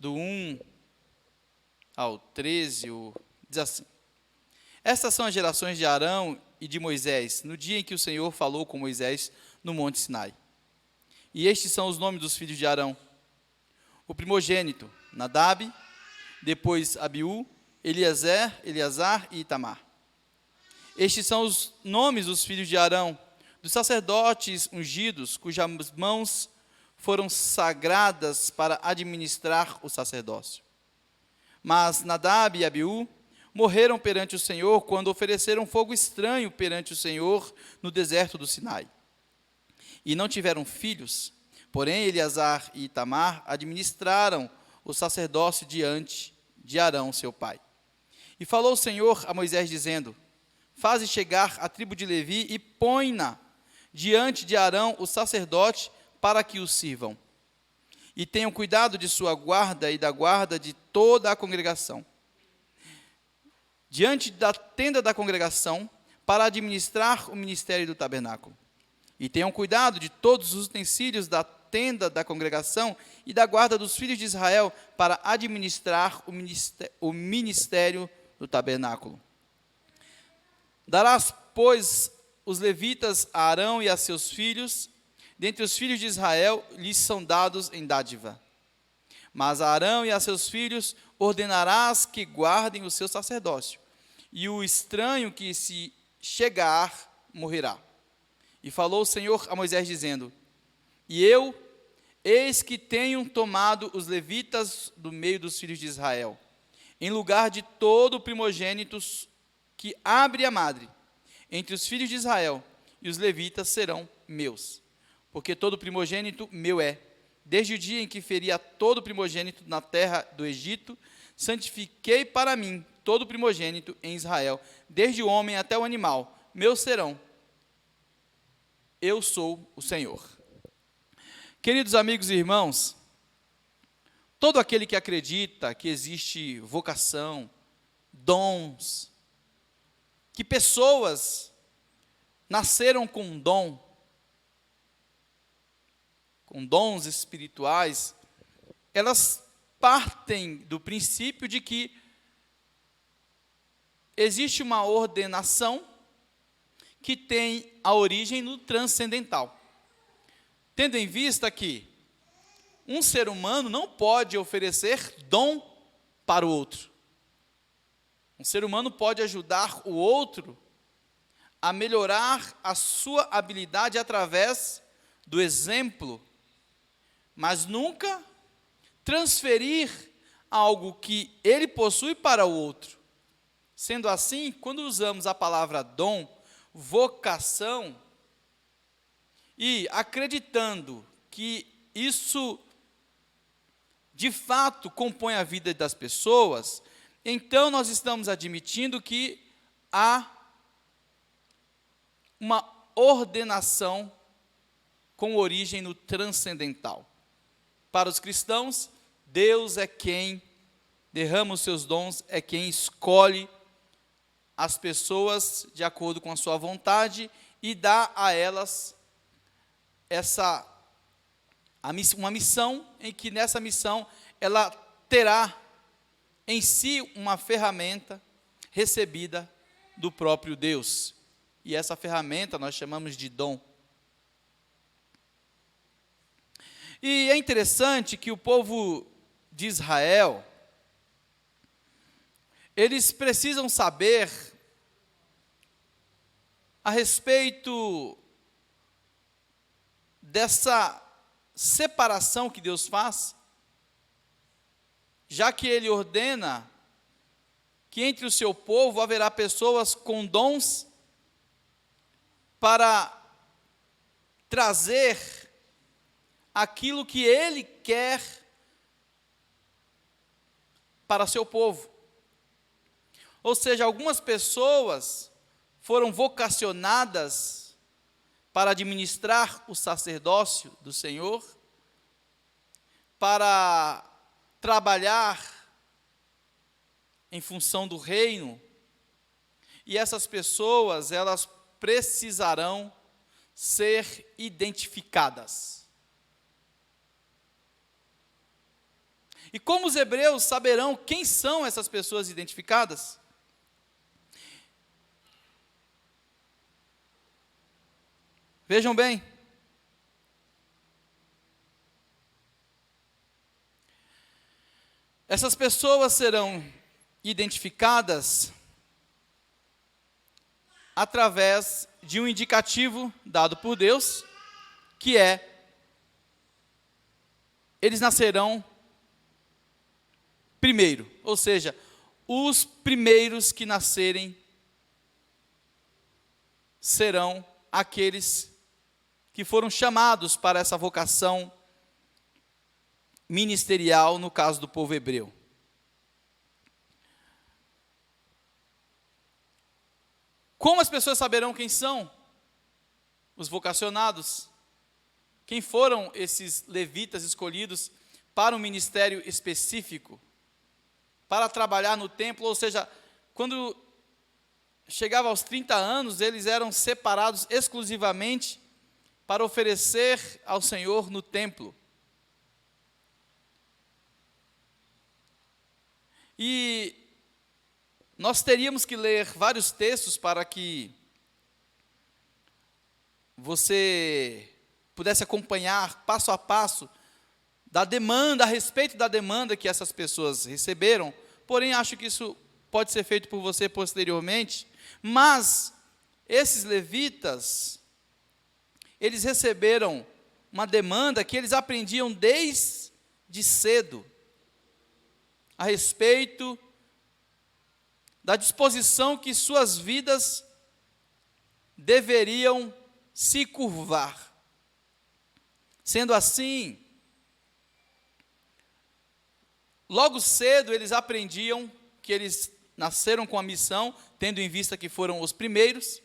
do 1 ao 13, diz assim: Estas são as gerações de Arão e de Moisés, no dia em que o Senhor falou com Moisés no Monte Sinai. E estes são os nomes dos filhos de Arão: o primogênito, Nadab, depois Abiú, Eleazar e Itamar. Estes são os nomes dos filhos de Arão, dos sacerdotes ungidos, cujas mãos foram sagradas para administrar o sacerdócio. Mas Nadab e Abiú morreram perante o Senhor quando ofereceram fogo estranho perante o Senhor no deserto do Sinai. E não tiveram filhos, porém Eleazar e Itamar administraram o sacerdócio diante de Arão, seu pai. E falou o Senhor a Moisés, dizendo: Faze chegar a tribo de Levi e põe-na diante de Arão, o sacerdote, para que o sirvam. E tenham cuidado de sua guarda e da guarda de toda a congregação, diante da tenda da congregação, para administrar o ministério do tabernáculo. E tenham cuidado de todos os utensílios da tenda da congregação e da guarda dos filhos de Israel, para administrar o ministério do tabernáculo. Darás, pois, os levitas a Arão e a seus filhos, dentre os filhos de Israel, lhes são dados em dádiva. Mas a Arão e a seus filhos ordenarás que guardem o seu sacerdócio, e o estranho que se chegar morrerá. E falou o Senhor a Moisés, dizendo: E eu, eis que tenho tomado os levitas do meio dos filhos de Israel, em lugar de todo primogênito que abre a madre, entre os filhos de Israel, e os levitas serão meus. Porque todo primogênito meu é. Desde o dia em que feri a todo primogênito na terra do Egito, santifiquei para mim todo primogênito em Israel, desde o homem até o animal, meus serão. Eu sou o Senhor. Queridos amigos e irmãos, todo aquele que acredita que existe vocação, dons, que pessoas nasceram com dons espirituais, elas partem do princípio de que existe uma ordenação que tem a origem no transcendental. Tendo em vista que um ser humano não pode oferecer dom para o outro. Um ser humano pode ajudar o outro a melhorar a sua habilidade através do exemplo, mas nunca transferir algo que ele possui para o outro. Sendo assim, quando usamos a palavra dom, vocação, e acreditando que isso de fato compõe a vida das pessoas, então nós estamos admitindo que há uma ordenação com origem no transcendental. Para os cristãos, Deus é quem derrama os seus dons, é quem escolhe as pessoas de acordo com a sua vontade e dá a elas uma missão, em que nessa missão ela terá em si uma ferramenta recebida do próprio Deus. E essa ferramenta nós chamamos de dom. E é interessante que o povo de Israel, eles precisam saber a respeito dessa separação que Deus faz, já que Ele ordena que entre o seu povo haverá pessoas com dons para trazer aquilo que Ele quer para seu povo. Ou seja, algumas pessoas foram vocacionadas para administrar o sacerdócio do Senhor, para trabalhar em função do reino, e essas pessoas, elas precisarão ser identificadas. E como os hebreus saberão quem são essas pessoas identificadas? Vejam bem. Essas pessoas serão identificadas através de um indicativo dado por Deus, que é: eles nascerão primeiro, ou seja, os primeiros que nascerem serão aqueles que foram chamados para essa vocação ministerial, no caso do povo hebreu. Como as pessoas saberão quem são os vocacionados? Quem foram esses levitas escolhidos para um ministério específico, para trabalhar no templo? Ou seja, quando chegava aos 30 anos, eles eram separados exclusivamente para oferecer ao Senhor no templo. E nós teríamos que ler vários textos para que você pudesse acompanhar passo a passo da demanda, a respeito da demanda que essas pessoas receberam. Porém, acho que isso pode ser feito por você posteriormente. Mas esses levitas, eles receberam uma demanda que eles aprendiam desde cedo, a respeito da disposição que suas vidas deveriam se curvar. Sendo assim, logo cedo eles aprendiam que eles nasceram com a missão, tendo em vista que foram os primeiros,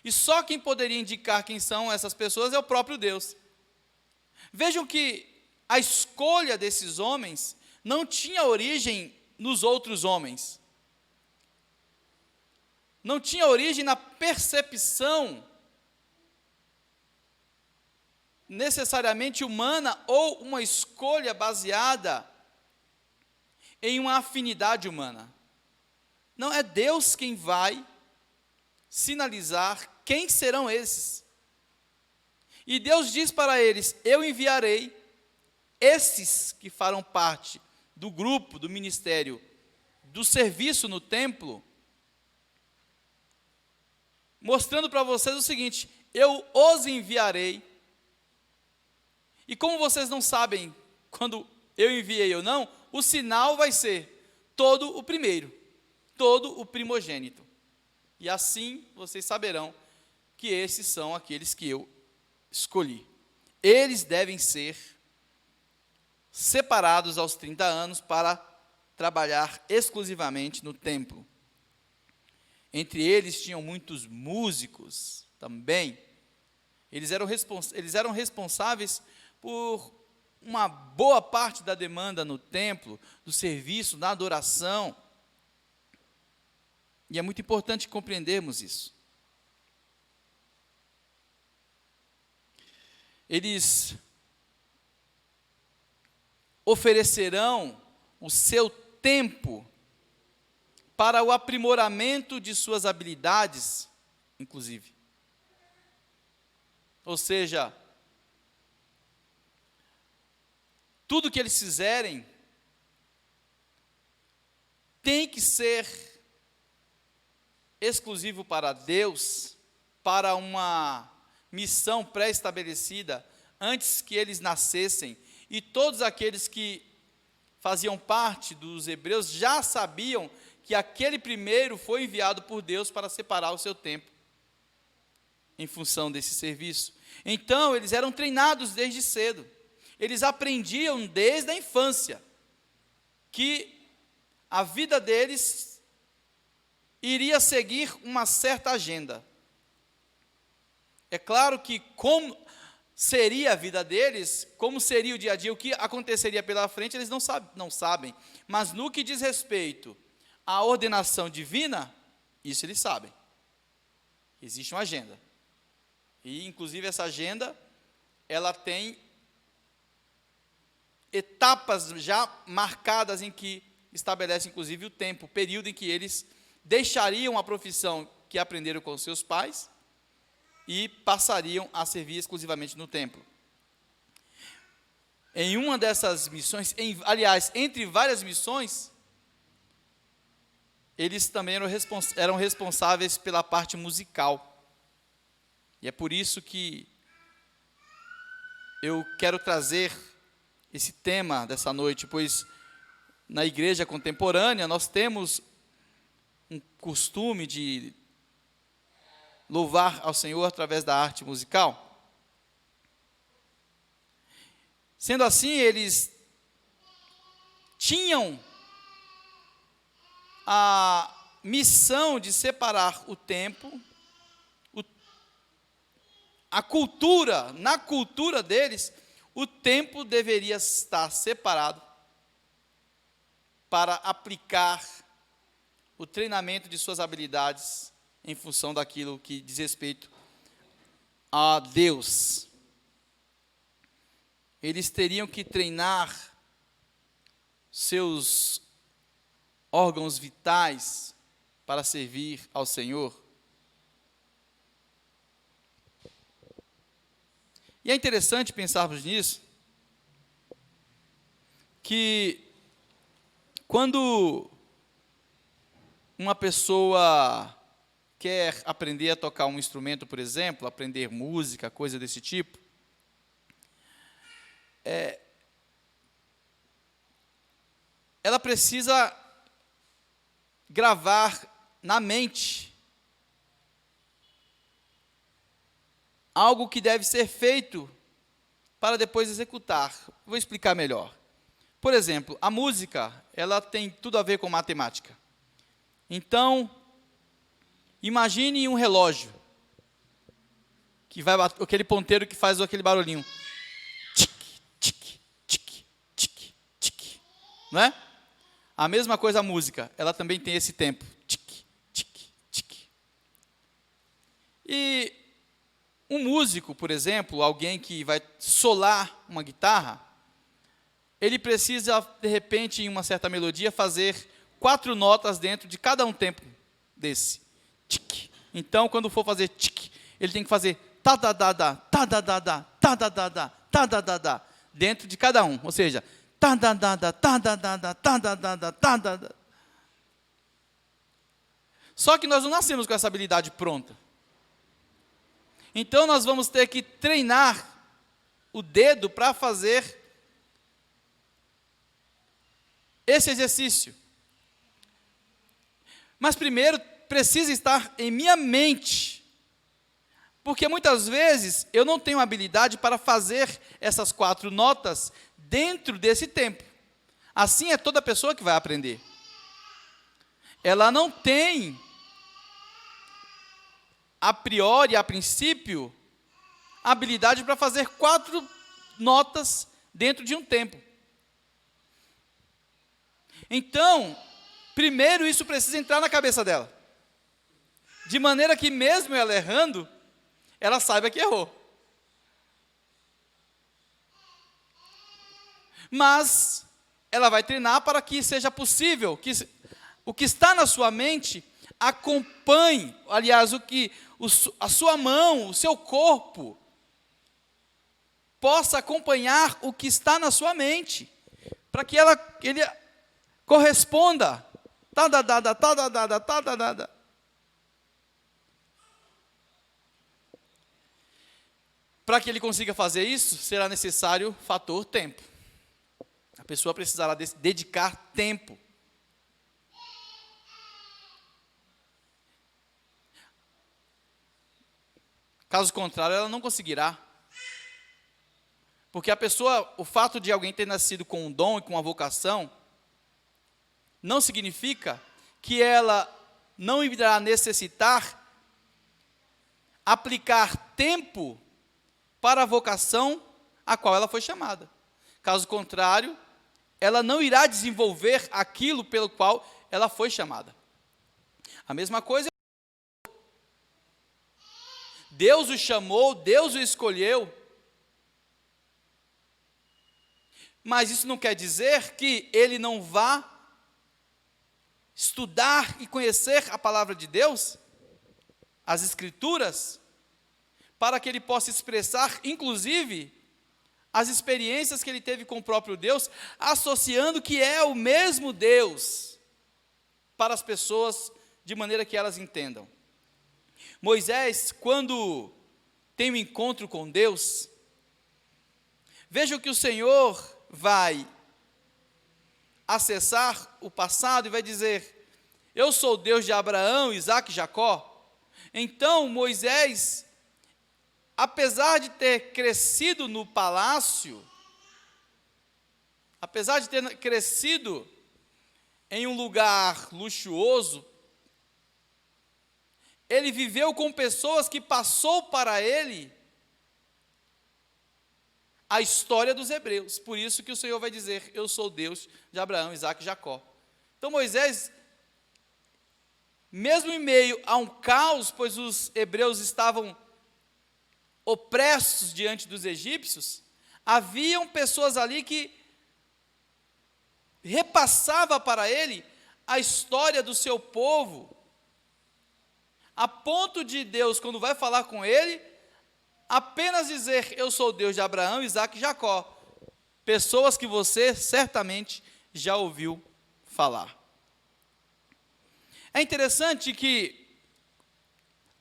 e só quem poderia indicar quem são essas pessoas é o próprio Deus. Vejam que a escolha desses homens não tinha origem nos outros homens, não tinha origem na percepção necessariamente humana ou uma escolha baseada em uma afinidade humana. Não, é Deus quem vai sinalizar quem serão esses. E Deus diz para eles: eu enviarei esses que farão parte do grupo, do ministério, do serviço no templo, mostrando para vocês o seguinte: eu os enviarei. E como vocês não sabem quando eu enviei ou não, o sinal vai ser todo o primeiro, todo o primogênito. E assim vocês saberão que esses são aqueles que eu escolhi. Eles devem ser separados aos 30 anos para trabalhar exclusivamente no templo. Entre eles tinham muitos músicos também. Eles eram responsáveis por uma boa parte da demanda no templo, do serviço, da adoração. E é muito importante compreendermos isso. Eles oferecerão o seu tempo para o aprimoramento de suas habilidades, inclusive. Ou seja, tudo que eles fizerem tem que ser exclusivo para Deus, para uma missão pré-estabelecida antes que eles nascessem. E todos aqueles que faziam parte dos hebreus já sabiam que aquele primeiro foi enviado por Deus para separar o seu tempo em função desse serviço. Então, eles eram treinados desde cedo. Eles aprendiam desde a infância que a vida deles iria seguir uma certa agenda. É claro que como seria a vida deles, como seria o dia a dia, o que aconteceria pela frente, eles não sabem. Mas no que diz respeito à ordenação divina, isso eles sabem. Existe uma agenda. E, inclusive, essa agenda, ela tem etapas já marcadas em que estabelece inclusive o tempo, o período em que eles deixariam a profissão que aprenderam com seus pais e passariam a servir exclusivamente no templo. Em uma dessas missões, aliás, entre várias missões, eles também eram responsáveis pela parte musical. E é por isso que eu quero trazer esse tema dessa noite, pois na igreja contemporânea nós temos um costume de louvar ao Senhor através da arte musical. Sendo assim, eles tinham a missão de separar o tempo, a cultura, na cultura deles, o tempo deveria estar separado para aplicar o treinamento de suas habilidades em função daquilo que diz respeito a Deus. Eles teriam que treinar seus órgãos vitais para servir ao Senhor. E é interessante pensarmos nisso, que quando uma pessoa quer aprender a tocar um instrumento, por exemplo, aprender música, coisa desse tipo, ela precisa gravar na mente algo que deve ser feito para depois executar. Vou explicar melhor. Por exemplo, a música, ela tem tudo a ver com matemática. Então, imagine um relógio que vai bater, aquele ponteiro que faz aquele barulhinho. Tic, tic, tic, tic, tic. Não é? A mesma coisa a música, ela também tem esse tempo. Tic, tic, tic. E um músico, por exemplo, alguém que vai solar uma guitarra, ele precisa, de repente, em uma certa melodia, fazer 4 notas dentro de cada um tempo desse. Tic. Então, quando for fazer tic, ele tem que fazer ta-da-da-da, ta-da-da-da, ta-da-da-da, ta-da-da-da, dentro de cada um. Ou seja, ta-da-da-da, ta-da-da-da, ta-da-da-da, ta-da-da. Só que nós não nascemos com essa habilidade pronta. Então, nós vamos ter que treinar o dedo para fazer esse exercício. Mas primeiro precisa estar em minha mente, porque muitas vezes eu não tenho habilidade para fazer essas 4 notas dentro desse tempo. Assim é toda pessoa que vai aprender. Ela não tem, a priori, a princípio, habilidade para fazer 4 notas dentro de um tempo. Então, primeiro isso precisa entrar na cabeça dela, de maneira que mesmo ela errando, ela saiba que errou. Mas ela vai treinar para que seja possível, que o que está na sua mente acompanhe, aliás, a sua mão, o seu corpo, possa acompanhar o que está na sua mente, para que ele corresponda. Ta-da-da-da, ta-da-da-da, ta-da-da-da. Para que ele consiga fazer isso, será necessário o fator tempo. A pessoa precisará dedicar tempo. Caso contrário, ela não conseguirá. Porque o fato de alguém ter nascido com um dom e com uma vocação, não significa que ela não irá necessitar aplicar tempo para a vocação a qual ela foi chamada. Caso contrário, ela não irá desenvolver aquilo pelo qual ela foi chamada. A mesma coisa, Deus o chamou, Deus o escolheu Mas isso não quer dizer que ele não vá estudar e conhecer a palavra de Deus, as Escrituras, para que ele possa expressar, inclusive, as experiências que ele teve com o próprio Deus, associando que é o mesmo Deus para as pessoas, de maneira que elas entendam. Moisés, quando tem um encontro com Deus, veja que o Senhor vai acessar o passado e vai dizer: eu sou o Deus de Abraão, Isaque e Jacó. Então Moisés, apesar de ter crescido no palácio, apesar de ter crescido em um lugar luxuoso, ele viveu com pessoas que passou para ele a história dos hebreus. Por isso que o Senhor vai dizer: eu sou o Deus de Abraão, Isaque e Jacó. Então Moisés, mesmo em meio a um caos, pois os hebreus estavam opressos diante dos egípcios, haviam pessoas ali que repassava para ele a história do seu povo, a ponto de Deus, quando vai falar com ele, apenas dizer: eu sou o Deus de Abraão, Isaque e Jacó. Pessoas que você certamente já ouviu falar. É interessante que,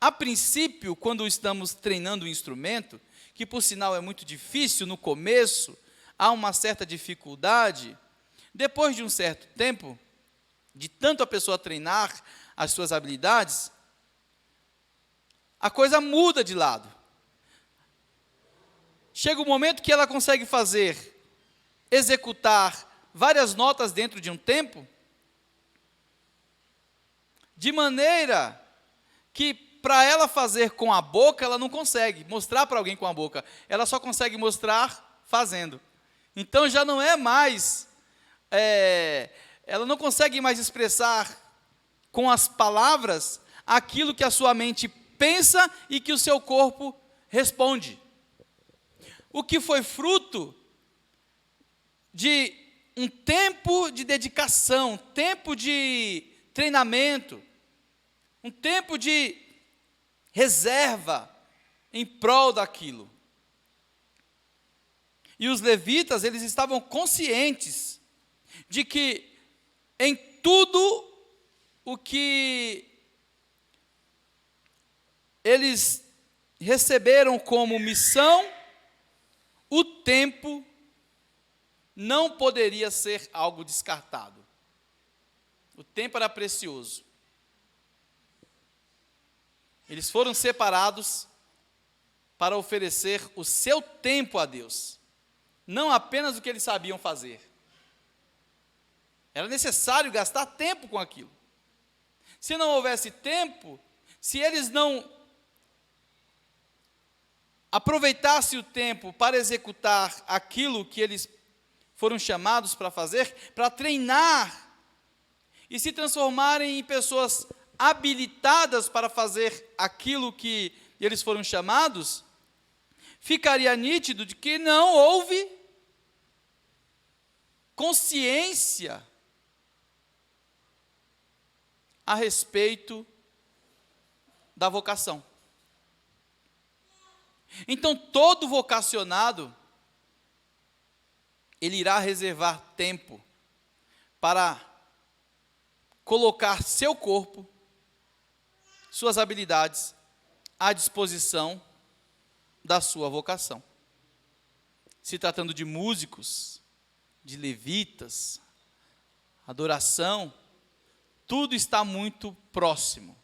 a princípio, quando estamos treinando o instrumento, que por sinal é muito difícil no começo, há uma certa dificuldade, depois de um certo tempo, de tanto a pessoa treinar as suas habilidades, a coisa muda de lado. Chega um momento que ela consegue executar várias notas dentro de um tempo, de maneira que para ela fazer com a boca, ela não consegue mostrar para alguém com a boca, ela só consegue mostrar fazendo. Então já não é mais, ela não consegue mais expressar com as palavras aquilo que a sua mente pensa e que o seu corpo responde. O que foi fruto de um tempo de dedicação, um tempo de treinamento, um tempo de reserva em prol daquilo. E os levitas, eles estavam conscientes de que em tudo o que eles receberam como missão, o tempo não poderia ser algo descartado. O tempo era precioso. Eles foram separados para oferecer o seu tempo a Deus, não apenas o que eles sabiam fazer. Era necessário gastar tempo com aquilo. Se não houvesse tempo, se eles não aproveitassem o tempo para executar aquilo que eles foram chamados para fazer, para treinar e se transformarem em pessoas habilitadas para fazer aquilo que eles foram chamados, ficaria nítido de que não houve consciência a respeito da vocação. Então, todo vocacionado, ele irá reservar tempo para colocar seu corpo, suas habilidades à disposição da sua vocação. Se tratando de músicos, de levitas, adoração, tudo está muito próximo.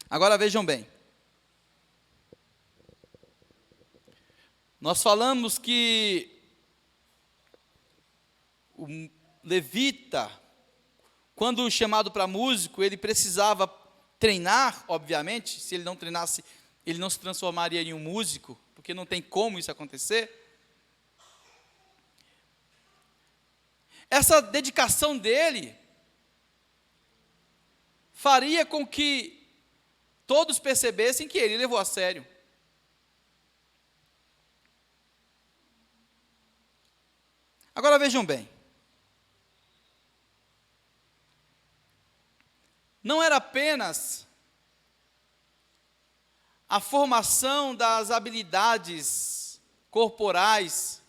Agora vejam bem. Nós falamos que o levita, quando chamado para músico, ele precisava treinar, obviamente. Se ele não treinasse, ele não se transformaria em um músico, porque não tem como isso acontecer. Essa dedicação dele faria com que todos percebessem que ele levou a sério. Agora vejam bem. Não era apenas a formação das habilidades corporais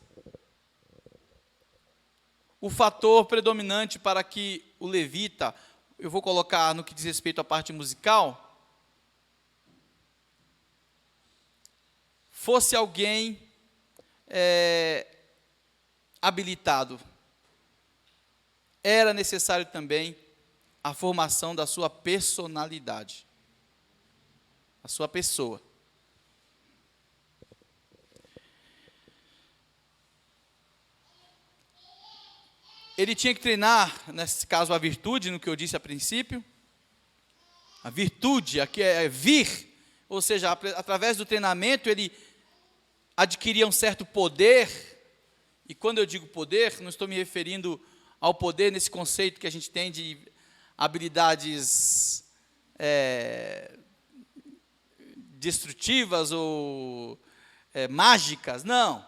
o fator predominante para que o levita, eu vou colocar no que diz respeito à parte musical, fosse alguém habilitado. Era necessário também a formação da sua personalidade, a sua pessoa. Ele tinha que treinar, nesse caso, a virtude, no que eu disse a princípio. A virtude, aqui é vir, ou seja, através do treinamento ele adquiria um certo poder. E quando eu digo poder, não estou me referindo ao poder nesse conceito que a gente tem de habilidades destrutivas ou mágicas, não.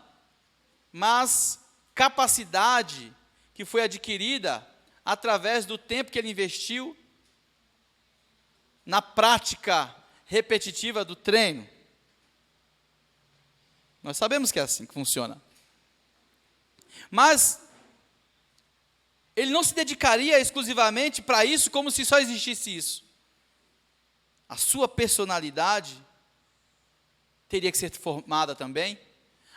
Mas capacidade que foi adquirida através do tempo que ele investiu na prática repetitiva do treino. Nós sabemos que é assim que funciona. Mas ele não se dedicaria exclusivamente para isso, como se só existisse isso. A sua personalidade teria que ser formada também.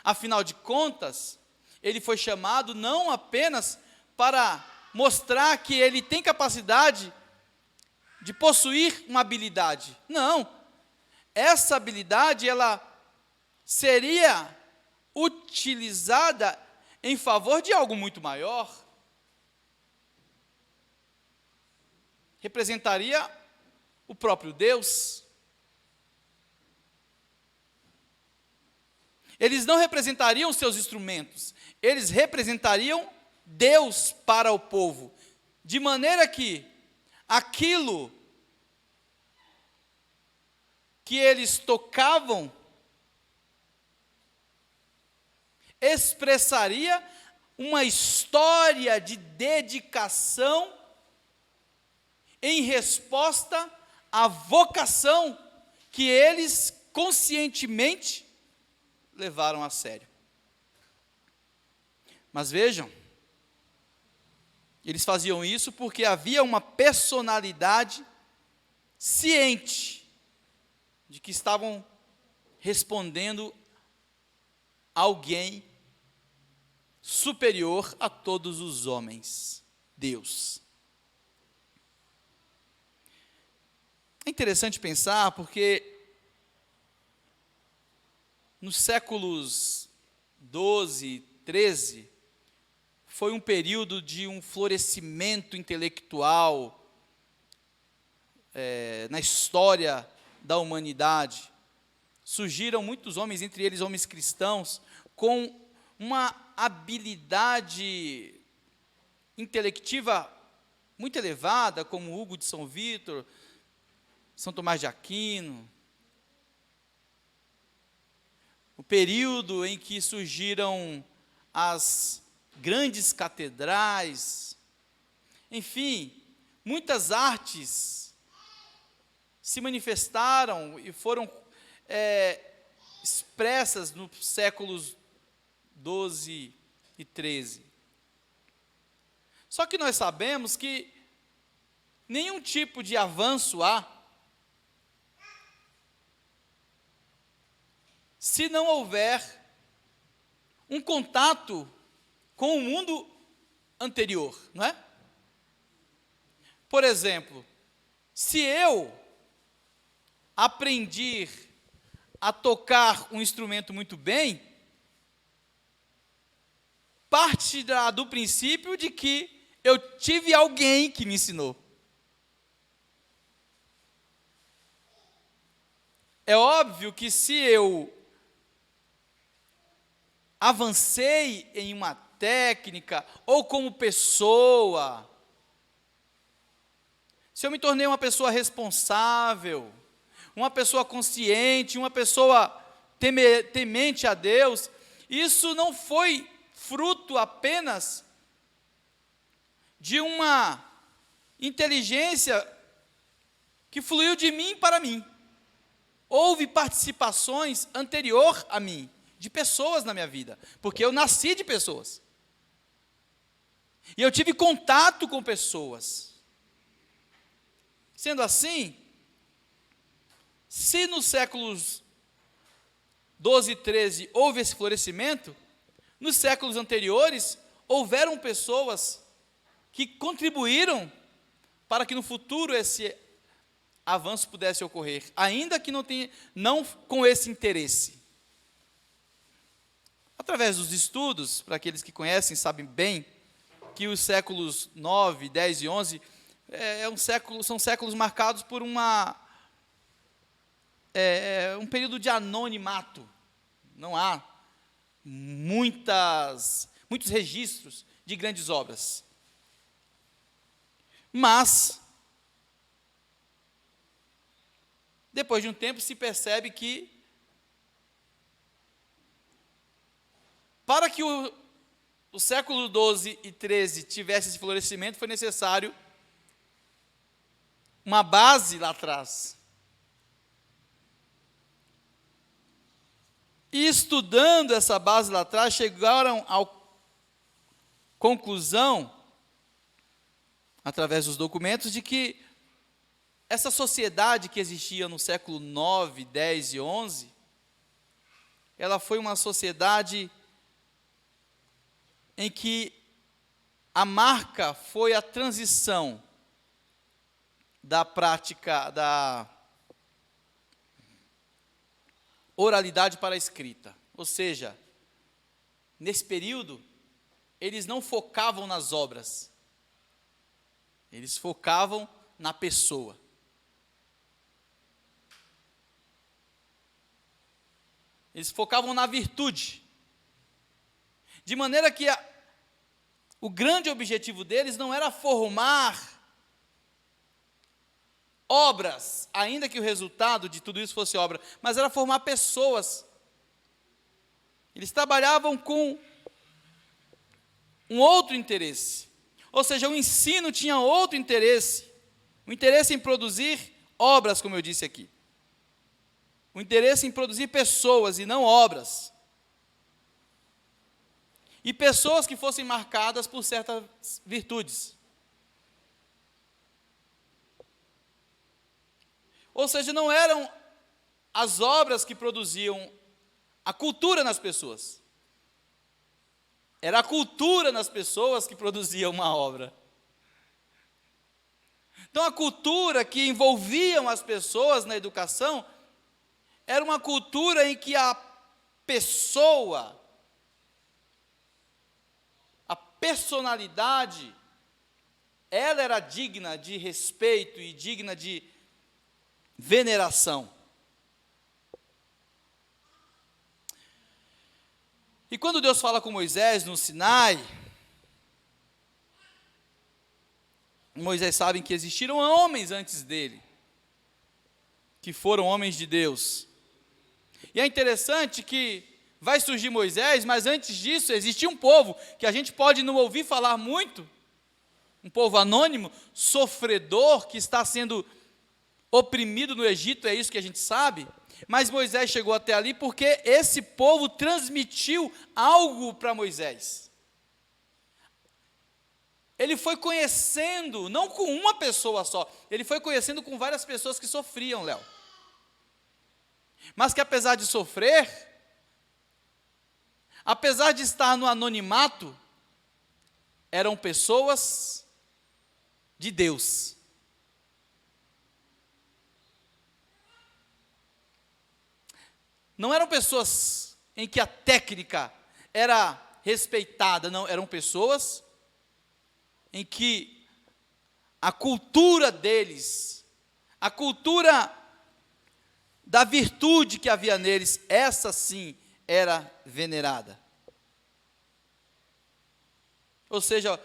Afinal de contas, ele foi chamado não apenas para mostrar que ele tem capacidade de possuir uma habilidade. Não. Essa habilidade, ela seria utilizada em favor de algo muito maior. Representaria o próprio Deus. Eles não representariam seus instrumentos, eles representariam Deus para o povo, de maneira que aquilo que eles tocavam expressaria uma história de dedicação em resposta à vocação que eles conscientemente levaram a sério. Mas vejam, eles faziam isso porque havia uma personalidade ciente de que estavam respondendo a alguém superior a todos os homens, Deus. É interessante pensar porque nos séculos 12, 13, foi um período de um florescimento intelectual na história da humanidade. Surgiram muitos homens, entre eles homens cristãos, com uma habilidade intelectiva muito elevada, como Hugo de São Vítor, São Tomás de Aquino. O período em que surgiram as grandes catedrais, enfim, muitas artes se manifestaram e foram expressas nos séculos 12 e 13. Só que nós sabemos que nenhum tipo de avanço há se não houver um contato com o mundo anterior, não é? Por exemplo, se eu aprendi a tocar um instrumento muito bem, parte do princípio de que eu tive alguém que me ensinou. É óbvio que se eu avancei em uma técnica, ou como pessoa, se eu me tornei uma pessoa responsável, uma pessoa consciente, uma pessoa temente a Deus, isso não foi fruto apenas de uma inteligência que fluiu de mim para mim. Houve participações anterior a mim, de pessoas na minha vida, porque eu nasci de pessoas. E eu tive contato com pessoas. Sendo assim, se nos séculos 12 e 13 houve esse florescimento, nos séculos anteriores houveram pessoas que contribuíram para que no futuro esse avanço pudesse ocorrer, ainda que não com esse interesse. Através dos estudos, para aqueles que conhecem, sabem bem, que os séculos 9, 10 e 11 são séculos marcados por um período de anonimato. Não há muitos registros de grandes obras. Mas, depois de um tempo, se percebe que, para que o século 12 e 13 tivesse esse florescimento, foi necessário uma base lá atrás. E estudando essa base lá atrás, chegaram à conclusão, através dos documentos, de que essa sociedade que existia no século 9, 10 e 11, ela foi uma sociedade em que a marca foi a transição da prática da oralidade para a escrita. Ou seja, nesse período, eles não focavam nas obras, eles focavam na pessoa. Eles focavam na virtude. De maneira que o grande objetivo deles não era formar obras, ainda que o resultado de tudo isso fosse obra, mas era formar pessoas. Eles trabalhavam com um outro interesse. Ou seja, o ensino tinha outro interesse. O interesse em produzir obras, como eu disse aqui. O interesse em produzir pessoas e não obras. E pessoas que fossem marcadas por certas virtudes. Ou seja, não eram as obras que produziam a cultura nas pessoas. Era a cultura nas pessoas que produzia uma obra. Então, a cultura que envolviam as pessoas na educação era uma cultura em que a pessoa, a personalidade, ela era digna de respeito e digna de veneração. E quando Deus fala com Moisés no Sinai, Moisés sabe que existiram homens antes dele, que foram homens de Deus. E é interessante que vai surgir Moisés, mas antes disso existia um povo, que a gente pode não ouvir falar muito, um povo anônimo, sofredor, que está sendo oprimido no Egito, é isso que a gente sabe. Mas Moisés chegou até ali porque esse povo transmitiu algo para Moisés. Ele foi conhecendo, não com uma pessoa só, ele foi conhecendo com várias pessoas que sofriam, Léo. Mas que apesar de sofrer, apesar de estar no anonimato, eram pessoas de Deus. Não eram pessoas em que a técnica era respeitada, não, eram pessoas em que a cultura deles, a cultura da virtude que havia neles, essa sim era venerada. Ou seja,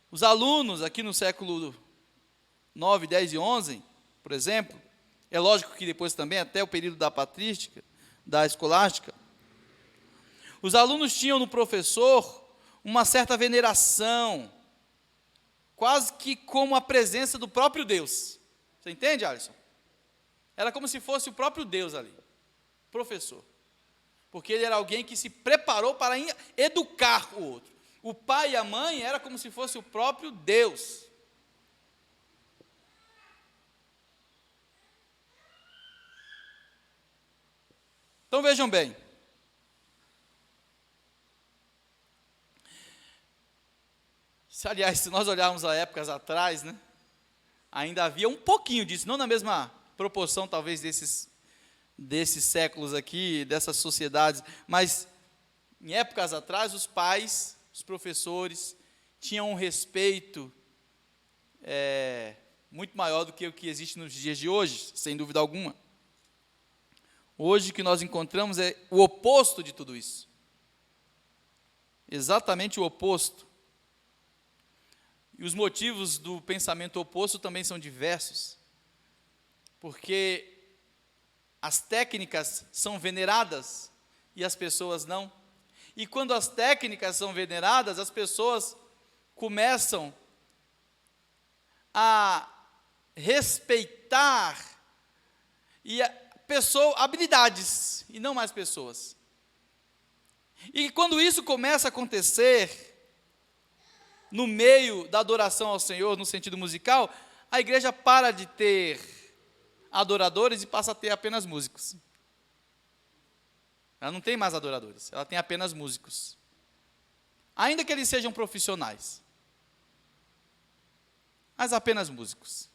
os alunos aqui no século 9, 10 e 11, por exemplo, é lógico que depois também, até o período da patrística, da escolástica, os alunos tinham no professor uma certa veneração, quase que como a presença do próprio Deus. Você entende, Alisson? Era como se fosse o próprio Deus ali, professor. Porque ele era alguém que se preparou para educar o outro. O pai e a mãe era como se fosse o próprio Deus. Então vejam bem. Aliás, se nós olharmos a épocas atrás, né, ainda havia um pouquinho disso, não na mesma proporção talvez desses séculos aqui, dessas sociedades, mas em épocas atrás os pais, os professores, tinham um respeito muito maior do que o que existe nos dias de hoje, sem dúvida alguma. Hoje o que nós encontramos é o oposto de tudo isso. Exatamente o oposto. E os motivos do pensamento oposto também são diversos. Porque as técnicas são veneradas e as pessoas não. E quando as técnicas são veneradas, as pessoas começam a respeitar habilidades e não mais pessoas. E quando isso começa a acontecer no meio da adoração ao Senhor, no sentido musical, a igreja para de ter adoradores e passa a ter apenas músicos. Ela não tem mais adoradores, ela tem apenas músicos. Ainda que eles sejam profissionais, mas apenas músicos.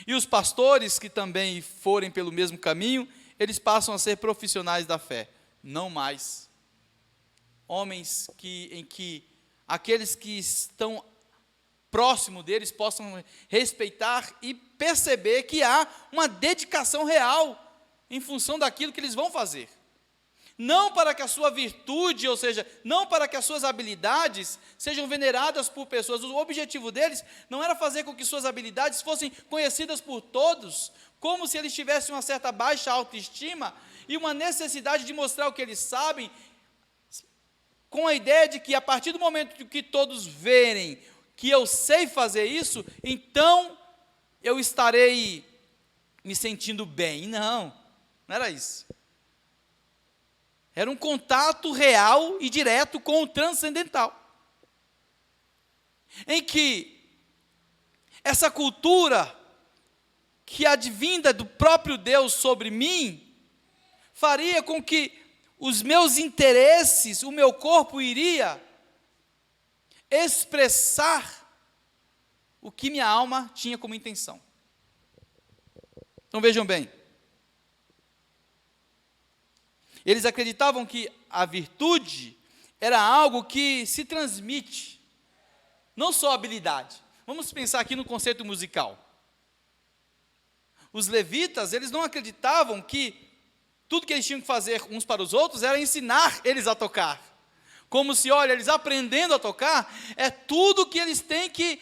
E os pastores que também forem pelo mesmo caminho, eles passam a ser profissionais da fé, não mais homens em que aqueles que estão próximo deles possam respeitar e perceber que há uma dedicação real em função daquilo que eles vão fazer. Não para que a sua virtude, ou seja, não para que as suas habilidades sejam veneradas por pessoas. O objetivo deles não era fazer com que suas habilidades fossem conhecidas por todos, como se eles tivessem uma certa baixa autoestima e uma necessidade de mostrar o que eles sabem, com a ideia de que a partir do momento que todos verem que eu sei fazer isso, então eu estarei me sentindo bem. Não era isso. Era um contato real e direto com o transcendental. Em que essa cultura que advinda do próprio Deus sobre mim, faria com que os meus interesses, o meu corpo iria expressar o que minha alma tinha como intenção. Então vejam bem. Eles acreditavam que a virtude era algo que se transmite, não só habilidade. Vamos pensar aqui no conceito musical. Os levitas, eles não acreditavam que tudo que eles tinham que fazer uns para os outros era ensinar eles a tocar. Como se, olha, eles aprendendo a tocar, é tudo que eles têm que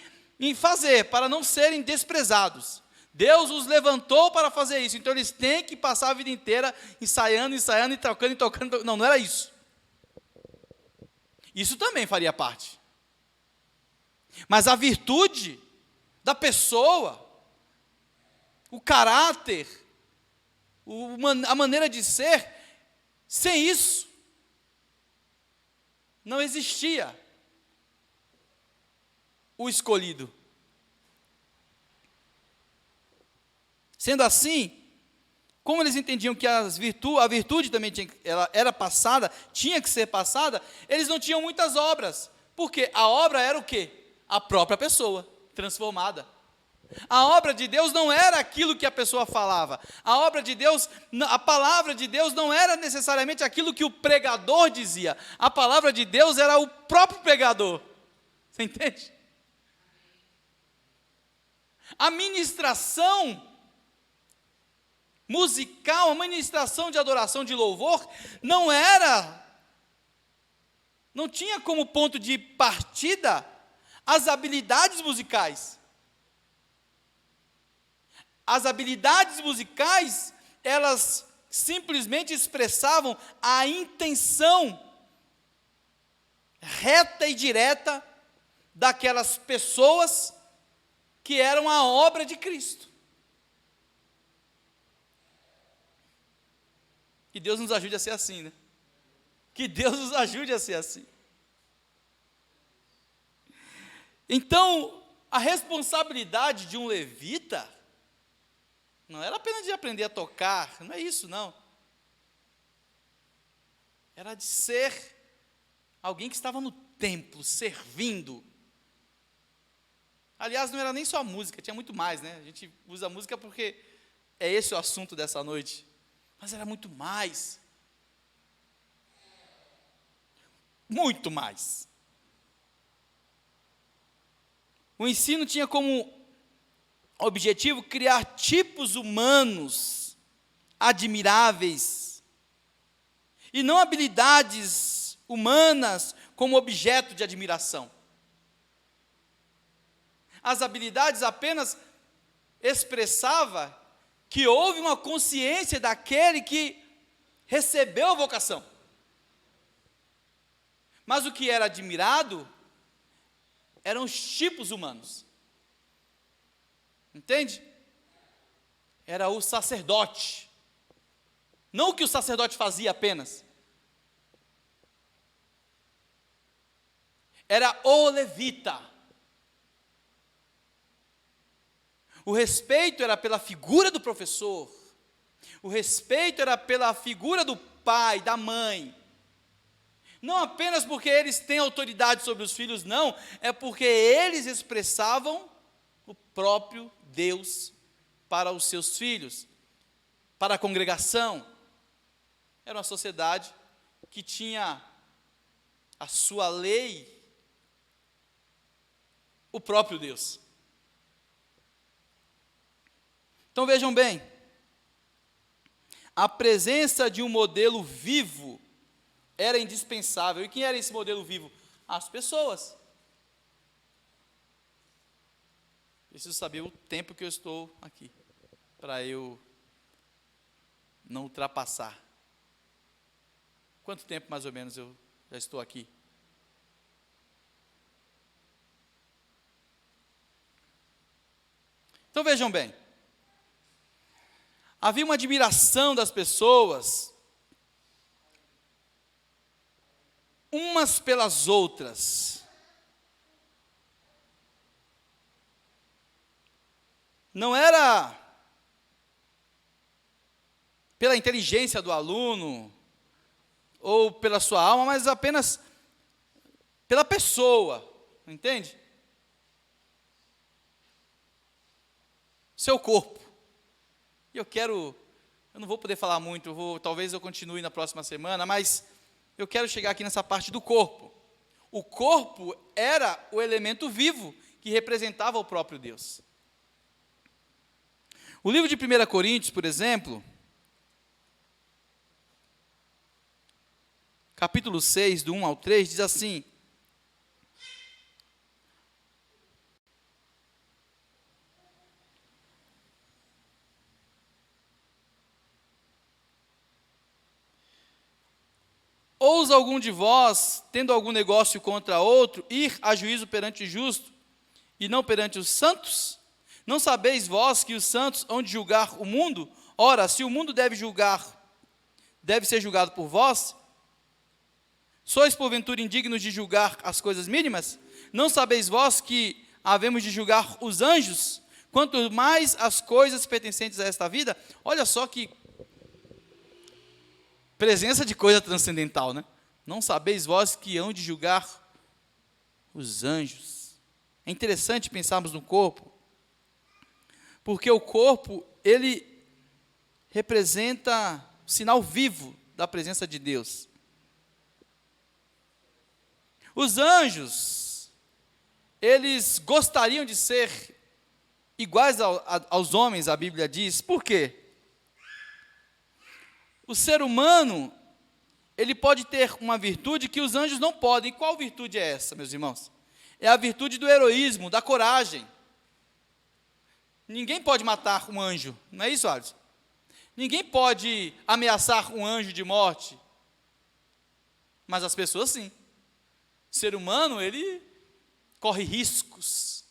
fazer para não serem desprezados. Deus os levantou para fazer isso, então eles têm que passar a vida inteira ensaiando, e tocando, e tocando. Não era isso. Isso também faria parte. Mas a virtude da pessoa, o caráter, a maneira de ser, sem isso, não existia o escolhido. Sendo assim, como eles entendiam que a virtude também ela era passada, tinha que ser passada, eles não tinham muitas obras, porque a obra era o quê? A própria pessoa transformada. A obra de Deus não era aquilo que a pessoa falava. A obra de Deus, a palavra de Deus não era necessariamente aquilo que o pregador dizia. A palavra de Deus era o próprio pregador. Você entende? A ministração musical, a ministração de adoração, de louvor, não tinha como ponto de partida as habilidades musicais. As habilidades musicais, elas simplesmente expressavam a intenção reta e direta daquelas pessoas que eram a obra de Cristo. Que Deus nos ajude a ser assim, né? Que Deus nos ajude a ser assim. Então, a responsabilidade de um levita não era apenas de aprender a tocar, não é isso, não. Era de ser alguém que estava no templo, servindo. Aliás, não era nem só a música, tinha muito mais, né? A gente usa a música porque é esse o assunto dessa noite. Mas era muito mais. Muito mais. O ensino tinha como objetivo criar tipos humanos admiráveis e não habilidades humanas como objeto de admiração. As habilidades apenas expressava que houve uma consciência daquele que recebeu a vocação. Mas o que era admirado eram os tipos humanos. Entende? Era o sacerdote. Não o que o sacerdote fazia apenas. Era o levita. O respeito era pela figura do professor. O respeito era pela figura do pai, da mãe. Não apenas porque eles têm autoridade sobre os filhos, não. É porque eles expressavam o próprio Deus para os seus filhos, para a congregação. Era uma sociedade que tinha a sua lei, o próprio Deus. Então vejam bem, a presença de um modelo vivo era indispensável. E quem era esse modelo vivo? As pessoas. Preciso saber o tempo que eu estou aqui, para eu não ultrapassar. Quanto tempo mais ou menos eu já estou aqui? Então vejam bem, havia uma admiração das pessoas umas pelas outras. Não era pela inteligência do aluno ou pela sua alma, mas apenas pela pessoa, entende? Seu corpo. E eu não vou poder falar muito, talvez eu continue na próxima semana, mas eu quero chegar aqui nessa parte do corpo. O corpo era o elemento vivo que representava o próprio Deus. O livro de 1 Coríntios, por exemplo, capítulo 6, do 1 ao 3, diz assim: ousa algum de vós, tendo algum negócio contra outro, ir a juízo perante o justo, e não perante os santos? Não sabeis vós que os santos hão de julgar o mundo? Ora, se o mundo deve ser julgado por vós, sois porventura indignos de julgar as coisas mínimas? Não sabeis vós que havemos de julgar os anjos? Quanto mais as coisas pertencentes a esta vida? Olha só que presença de coisa transcendental, né? Não sabeis vós que hão de julgar os anjos? É interessante pensarmos no corpo, porque o corpo, ele representa o sinal vivo da presença de Deus. Os anjos, eles gostariam de ser iguais aos homens, a Bíblia diz. Por quê? O ser humano, ele pode ter uma virtude que os anjos não podem. E qual virtude é essa, meus irmãos? É a virtude do heroísmo, da coragem. Ninguém pode matar um anjo, não é isso, Alisson? Ninguém pode ameaçar um anjo de morte. Mas as pessoas sim. ser humano, ele corre riscos.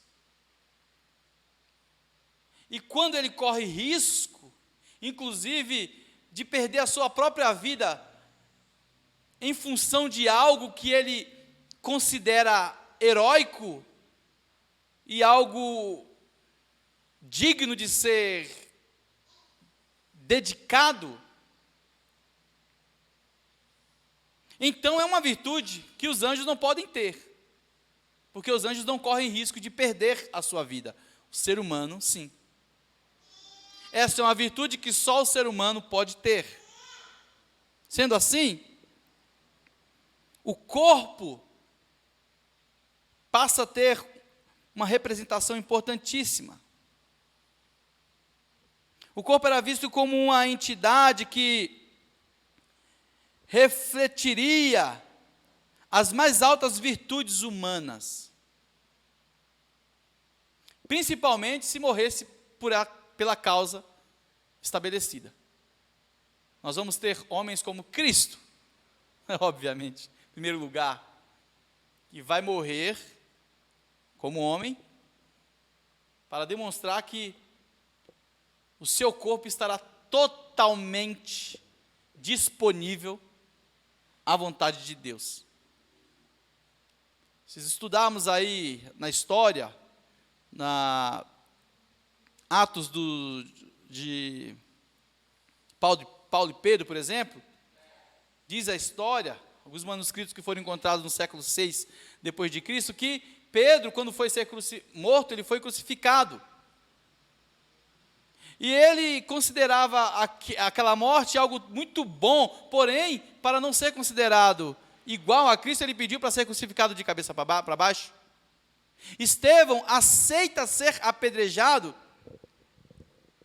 E quando ele corre risco, inclusive de perder a sua própria vida em função de algo que ele considera heróico e algo digno de ser dedicado, então é uma virtude que os anjos não podem ter, porque os anjos não correm risco de perder a sua vida. O ser humano, sim. Essa é uma virtude que só o ser humano pode ter. Sendo assim, o corpo passa a ter uma representação importantíssima. O corpo era visto como uma entidade que refletiria as mais altas virtudes humanas, principalmente se morresse pela causa estabelecida. Nós vamos ter homens como Cristo, obviamente, em primeiro lugar, que vai morrer como homem, para demonstrar que o seu corpo estará totalmente disponível à vontade de Deus. Se estudarmos aí na história, na Atos de Paulo e Pedro, por exemplo, diz a história, alguns manuscritos que foram encontrados no século 6 depois de Cristo, que Pedro, quando foi ser morto, ele foi crucificado. E ele considerava aquela morte algo muito bom, porém, para não ser considerado igual a Cristo, ele pediu para ser crucificado de cabeça para baixo. Estevão aceita ser apedrejado,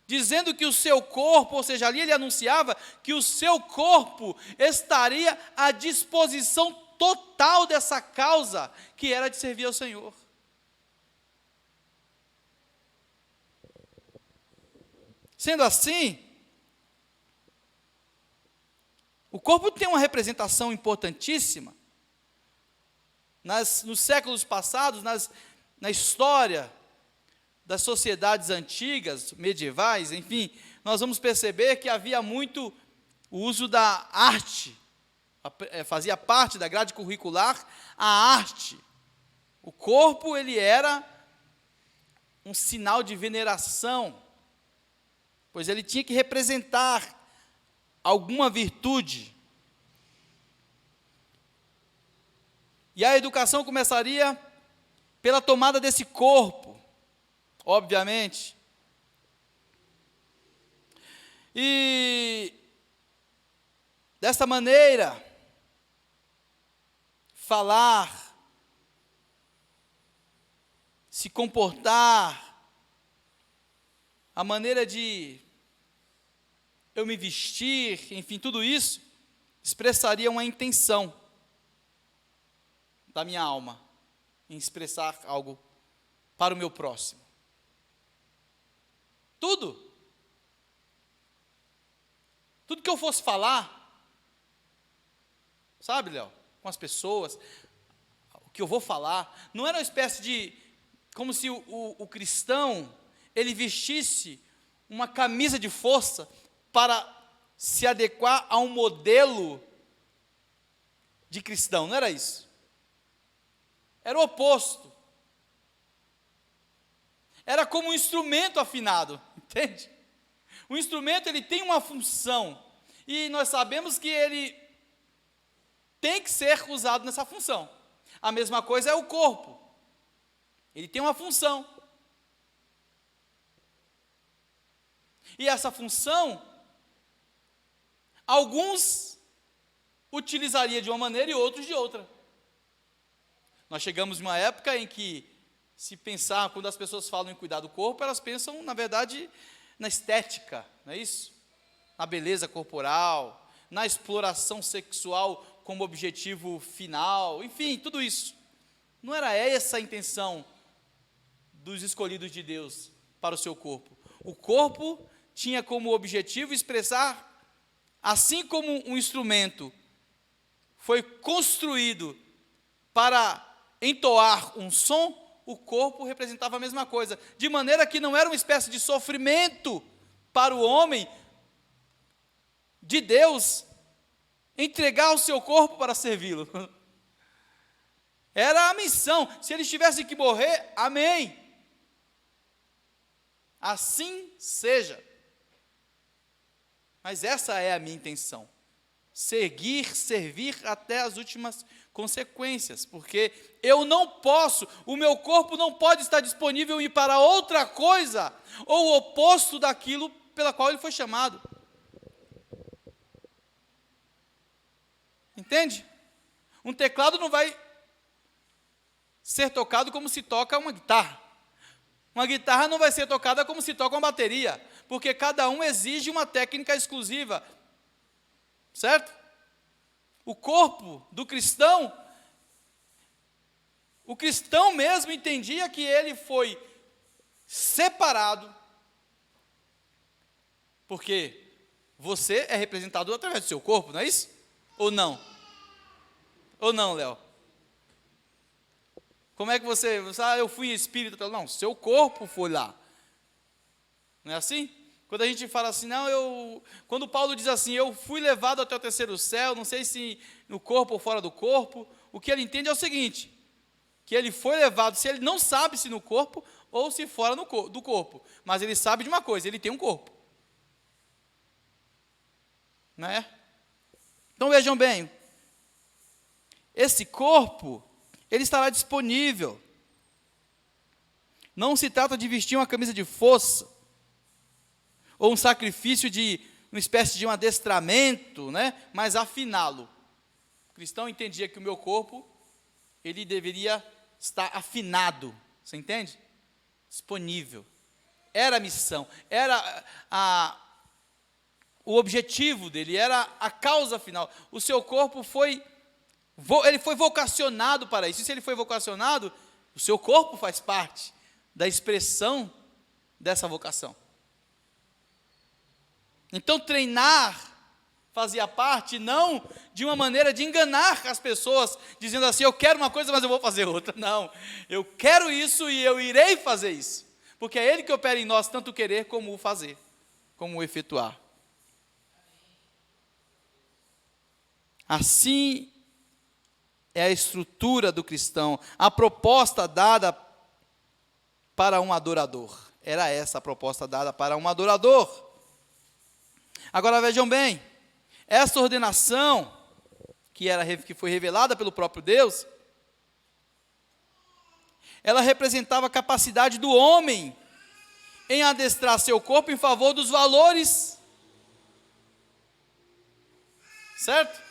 dizendo que o seu corpo, ou seja, ali ele anunciava que o seu corpo estaria à disposição total dessa causa, que era de servir ao Senhor. Sendo assim, o corpo tem uma representação importantíssima. Nos séculos passados, na história das sociedades antigas, medievais, enfim, nós vamos perceber que havia muito o uso da arte, fazia parte da grade curricular a arte. O corpo, ele era um sinal de veneração, pois ele tinha que representar alguma virtude. E a educação começaria pela tomada desse corpo, obviamente. E dessa maneira, falar, se comportar, a maneira de eu me vestir, enfim, tudo isso expressaria uma intenção da minha alma em expressar algo para o meu próximo. Tudo que eu fosse falar, sabe, Léo, com as pessoas, o que eu vou falar, não era uma espécie de, como se o cristão, ele vestisse uma camisa de força para se adequar a um modelo de cristão, não era isso. Era o oposto. Era como um instrumento afinado, entende? O instrumento, ele tem uma função, e nós sabemos que ele tem que ser usado nessa função. A mesma coisa é o corpo. Ele tem uma função. E essa função, alguns utilizaria de uma maneira e outros de outra. Nós chegamos em uma época em que, se pensar, quando as pessoas falam em cuidar do corpo, elas pensam, na verdade, na estética, não é isso? Na beleza corporal, na exploração sexual como objetivo final, enfim, tudo isso. Não era essa a intenção dos escolhidos de Deus para o seu corpo. O corpo tinha como objetivo expressar, assim como um instrumento foi construído para entoar um som, o corpo representava a mesma coisa, de maneira que não era uma espécie de sofrimento para o homem de Deus entregar o seu corpo para servi-lo. Era a missão. Se eles tivessem que morrer, amém. Assim seja. Mas essa é a minha intenção. Servir até as últimas consequências, porque eu não posso, o meu corpo não pode estar disponível e ir para outra coisa, ou o oposto daquilo pela qual ele foi chamado. Entende? Um teclado não vai ser tocado como se toca uma guitarra. Uma guitarra não vai ser tocada como se toca uma bateria, porque cada um exige uma técnica exclusiva. Certo? O corpo do cristão, o cristão mesmo entendia que ele foi separado, porque você é representado através do seu corpo, não é isso? Ou não? Ou não, Léo? Como é que você eu fui em espírito? Não, seu corpo foi lá. Não é assim? Quando a gente fala assim, quando Paulo diz assim, eu fui levado até o terceiro céu, não sei se no corpo ou fora do corpo, o que ele entende é o seguinte, que ele foi levado, se ele não sabe se no corpo ou se fora do corpo, mas ele sabe de uma coisa, ele tem um corpo. Não é? Então vejam bem, esse corpo, ele estará disponível. Não se trata de vestir uma camisa de força, ou um sacrifício de uma espécie de um adestramento, né? Mas afiná-lo. O cristão entendia que o meu corpo, ele deveria estar afinado, você entende? Disponível. Era a missão, era o objetivo dele, era a causa final. O seu corpo ele foi vocacionado para isso. E se ele foi vocacionado, o seu corpo faz parte da expressão dessa vocação. Então, treinar fazia parte não de uma maneira de enganar as pessoas, dizendo assim, eu quero uma coisa, mas eu vou fazer outra. Não, eu quero isso e eu irei fazer isso. Porque é Ele que opera em nós, tanto o querer como o fazer, como o efetuar. Assim é a estrutura do cristão, a proposta dada para um adorador. Era essa a proposta dada para um adorador. Agora vejam bem, essa ordenação que foi revelada pelo próprio Deus, ela representava a capacidade do homem em adestrar seu corpo em favor dos valores, certo?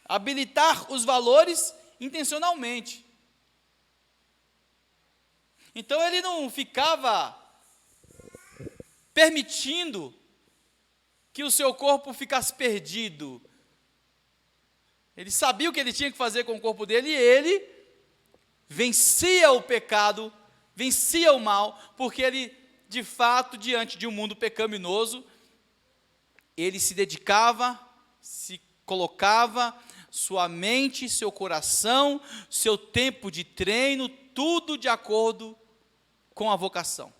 Habilitar os valores intencionalmente. Então ele não ficava permitindo que o seu corpo ficasse perdido. Ele sabia o que ele tinha que fazer com o corpo dele e ele vencia o pecado, vencia o mal, porque ele, de fato, diante de um mundo pecaminoso, ele se dedicava, se colocava sua mente, seu coração, seu tempo de treino, tudo de acordo com a vocação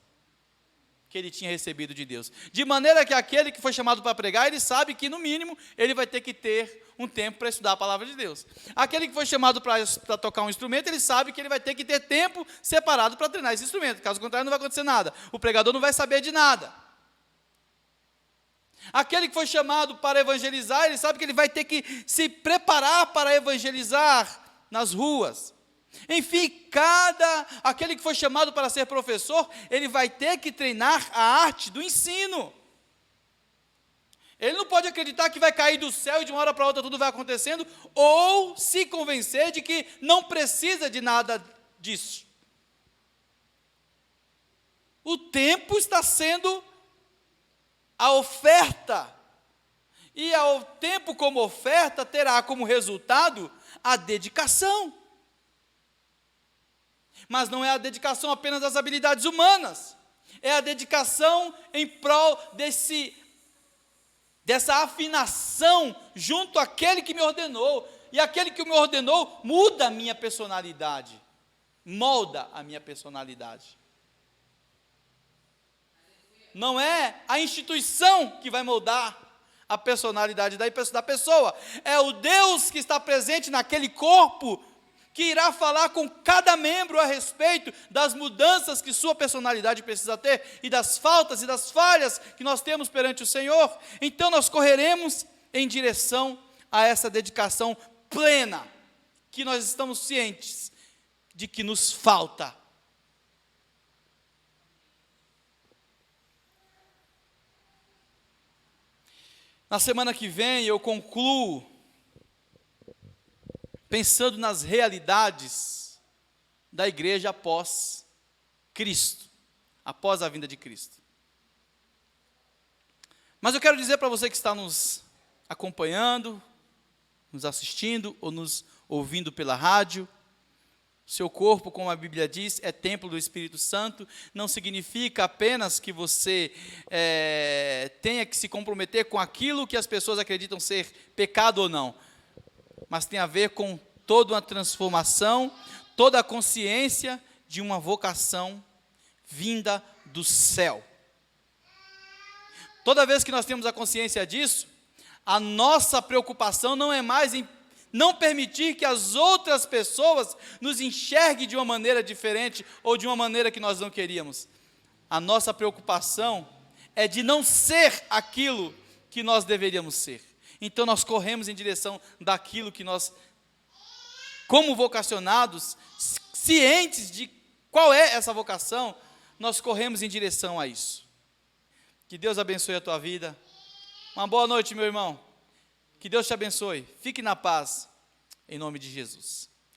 que ele tinha recebido de Deus. De maneira que aquele que foi chamado para pregar, ele sabe que, no mínimo, ele vai ter que ter um tempo para estudar a palavra de Deus. Aquele que foi chamado para tocar um instrumento, ele sabe que ele vai ter que ter tempo separado para treinar esse instrumento. Caso contrário, não vai acontecer nada. O pregador não vai saber de nada. Aquele que foi chamado para evangelizar, ele sabe que ele vai ter que se preparar para evangelizar nas ruas. Enfim, aquele que foi chamado para ser professor, ele vai ter que treinar a arte do ensino. Ele não pode acreditar que vai cair do céu e de uma hora para outra tudo vai acontecendo, ou se convencer de que não precisa de nada disso. O tempo está sendo a oferta, e ao tempo como oferta terá como resultado a dedicação. Mas não é a dedicação apenas das habilidades humanas, é a dedicação em prol dessa afinação junto àquele que me ordenou. e aquele que me ordenou muda a minha personalidade, molda a minha personalidade. Não é a instituição que vai moldar a personalidade da pessoa, é o Deus que está presente naquele corpo, que irá falar com cada membro a respeito das mudanças que sua personalidade precisa ter, e das faltas e das falhas que nós temos perante o Senhor. Então nós correremos em direção a essa dedicação plena, que nós estamos cientes de que nos falta. Na semana que vem eu concluo pensando nas realidades da igreja após Cristo, após a vinda de Cristo. Mas eu quero dizer para você que está nos acompanhando, nos assistindo ou nos ouvindo pela rádio, seu corpo, como a Bíblia diz, é templo do Espírito Santo. Não significa apenas que você tenha que se comprometer com aquilo que as pessoas acreditam ser pecado ou não, mas tem a ver com toda uma transformação, toda a consciência de uma vocação vinda do céu. Toda vez que nós temos a consciência disso, a nossa preocupação não é mais em não permitir que as outras pessoas nos enxerguem de uma maneira diferente ou de uma maneira que nós não queríamos. A nossa preocupação é de não ser aquilo que nós deveríamos ser. Então nós corremos em direção daquilo que nós, como vocacionados, cientes de qual é essa vocação, nós corremos em direção a isso. Que Deus abençoe a tua vida. Uma boa noite, meu irmão. Que Deus te abençoe. Fique na paz, em nome de Jesus.